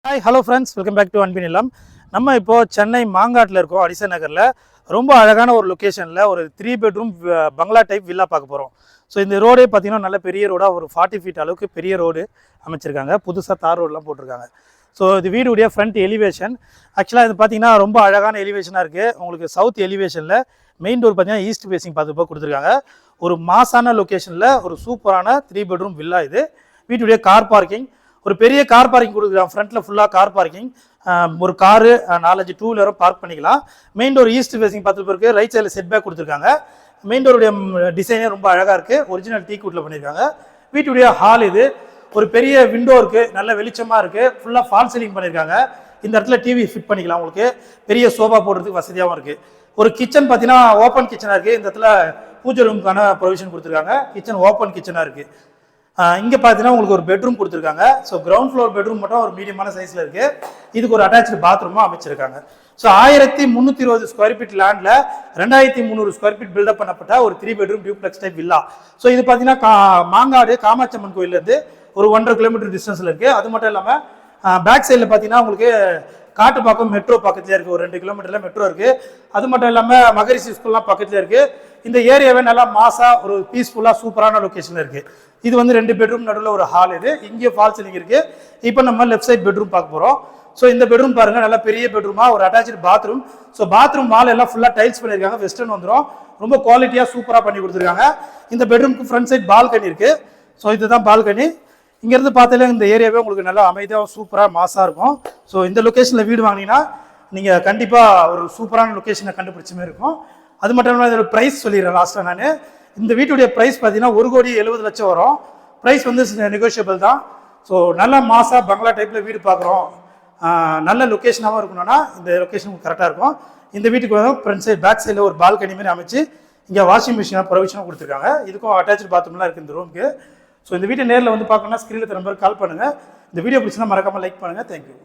Hi hello friends, welcome back to அன்பின் இல்லம். நம்ம இப்போது சென்னை மாங்காட்டில் இருக்கோம், அடிசன் நகரில். ரொம்ப அழகான ஒரு லொக்கேஷனில் ஒரு 3 பெட்ரூம் பங்களா டைப் வில்லா பார்க்க போகிறோம். ஸோ இந்த ரோடே பார்த்தீங்கன்னா நல்ல பெரிய ரோடாக ஒரு 40 ஃபீட் அளவுக்கு பெரிய ரோடு அமைச்சிருக்காங்க. புதுசாக தார் ரோடெலாம் போட்டிருக்காங்க. ஸோ இது வீடுடைய ஃப்ரண்ட் எலிவேஷன். ஆக்சுவலாக இது பார்த்தீங்கன்னா ரொம்ப அழகான எலிவேஷனாக இருக்குது. உங்களுக்கு சவுத் எலிவேஷனில் மெயின் டோர் பார்த்தீங்கன்னா ஈஸ்ட் ஃபேஸிங் பார்த்து கொடுத்துருக்காங்க. ஒரு மாசான லொக்கேஷனில் ஒரு சூப்பரான 3 பெட்ரூம் வில்லா இது. வீட்டுடைய கார் பார்க்கிங், ஒரு பெரிய கார் பார்க்கிங் கொடுக்குறாங்க. ஃப்ரண்ட்டில் ஃபுல்லாக கார் பார்க்கிங், ஒரு காரு 4-5 டூ வீலரும் பார்க் பண்ணிக்கலாம். மெயின் டோர் ஈஸ்ட் ஃபேஸிங் பார்த்து இருக்குது. ரைட் சைடில் செட் பேக் கொடுத்துருக்காங்க. மெயின் டோருடைய டிசைனே ரொம்ப அழகாக இருக்குது. ஒரிஜினல் டீ கூட்டில் பண்ணியிருக்காங்க. வீட்டுடைய ஹால் இது. ஒரு பெரிய விண்டோ இருக்குது, நல்ல வெளிச்சமாக இருக்குது. ஃபுல்லாக ஃபால் சீலிங் பண்ணியிருக்காங்க. இந்த இடத்துல டிவி ஃபிட் பண்ணிக்கலாம். உங்களுக்கு பெரிய சோஃபா போடுறதுக்கு வசதியாகவும் இருக்குது. ஒரு கிச்சன் பார்த்தீங்கன்னா ஓப்பன் கிச்சனாக இருக்குது. இந்த இடத்துல பூஜை ரூமுக்கான ப்ரொவிஷன் கொடுத்துருக்காங்க. கிச்சன் ஓப்பன் கிச்சனாக இருக்குது. இங்கே பார்த்தீங்கன்னா உங்களுக்கு ஒரு பெட்ரூம் கொடுத்துருக்காங்க. ஸோ கிரவுண்ட் ஃப்ளோர் பெட்ரூம் மட்டும் ஒரு மீடியமான சைஸில் இருக்குது. இதுக்கு ஒரு அட்டாச்சு பாத்ரூமும் அமைச்சிருக்காங்க. ஸோ 1320 ஸ்கொயர் ஃபீட் லேண்டில் 2300 ஸ்கொயர் ஃபீட் பில்டப் பண்ணப்பட்ட ஒரு 3 bedroom duplex type villa. So இது பார்த்தீங்கன்னா மாங்காடு காமாட்சியம்மன் கோயிலேருந்து ஒரு 1.5 கிலோமீட்டர் டிஸ்டன்ஸில் இருக்குது. அது மட்டும் இல்லாமல் பேக் சைடில் பார்த்தீங்கன்னா உங்களுக்கு காட்டுப்பாக்கம் மெட்ரோ பக்கத்துலேயே இருக்குது. ஒரு 2 கிலோமீட்டரில் மெட்ரோ இருக்குது. அது மட்டும் இல்லாமல் மகரிஷி ஸ்கூல்லாம் பக்கத்துலேயே இருக்குது. இந்த ஏரியாவே நல்லா மாசாக ஒரு பீஸ்ஃபுல்லாக சூப்பரான லொக்கேஷனில் இருக்குது. இது வந்து 2 பெட்ரூம் நடுவில் ஒரு ஹால். இது இங்கே ஃபால் சீலிங் இருக்குது. இப்போ நம்ம லெஃப்ட் சைட் பெட்ரூம் பார்க்க போகிறோம். ஸோ இந்த பெட்ரூம் பாருங்கள், நல்லா பெரிய பெட்ரூமாக ஒரு attach bathroom. So bathroom wall எல்லாம் ஃபுல்லாக டைல்ஸ் பண்ணியிருக்காங்க. வெஸ்டர்ன் வந்துடும். ரொம்ப குவாலிட்டியாக சூப்பராக பண்ணி கொடுத்துருக்காங்க. இந்த பெட்ரூமுக்கு ஃப்ரண்ட் சைட் பால்கனி இருக்குது. ஸோ இதுதான் பால்கனி. இங்கேருந்து பார்த்தாலே இந்த ஏரியாவே உங்களுக்கு நல்லா அமைதியாக சூப்பராக மாசாக இருக்கும். ஸோ இந்த லொக்கேஷனில் வீடு வாங்கினீங்கன்னா நீங்கள் கண்டிப்பாக ஒரு சூப்பரான லொக்கேஷனை கண்டுபிடிச்ச மாதிரி இருக்கும். அது மட்டும் இல்லாமல் இதோட ப்ரைஸ் சொல்லிடுறேன் லாஸ்ட்டாக நான். இந்த வீட்டுடைய ப்ரைஸ் பார்த்தீங்கன்னா 1,70,00,000 வரும். ப்ரைஸ் வந்து நெகோஷியபிள் தான். ஸோ நல்ல மாசாக பங்களா டைப்பில் வீடு பார்க்குறோம், நல்ல லொக்கேஷனாகவும் இருக்கணும்னா இந்த லொக்கேஷனுக்கு கரெக்டாக இருக்கும். இந்த வீட்டுக்கு வந்து ஃப்ரண்ட் சைட் பேக் சைடில் ஒரு பால்கனி மாதிரி அமைச்சு இங்கே வாஷிங் மிஷினாக ப்ரொவிஷனாக கொடுத்துருக்காங்க. இதுக்கும் அட்டாச்சு பாத்ரூம்லாம் இருக்குது இந்த ரூமுக்கு. ஸோ இந்த வீட்டை நேரில் வந்து பார்க்கணும்னா ஸ்க்ரீனில் நம்பருக்கு கால் பண்ணுங்கள். இந்த வீடியோ பிடிச்சினா மறக்காமல் லைக் பண்ணுங்கள். தேங்க்யூ.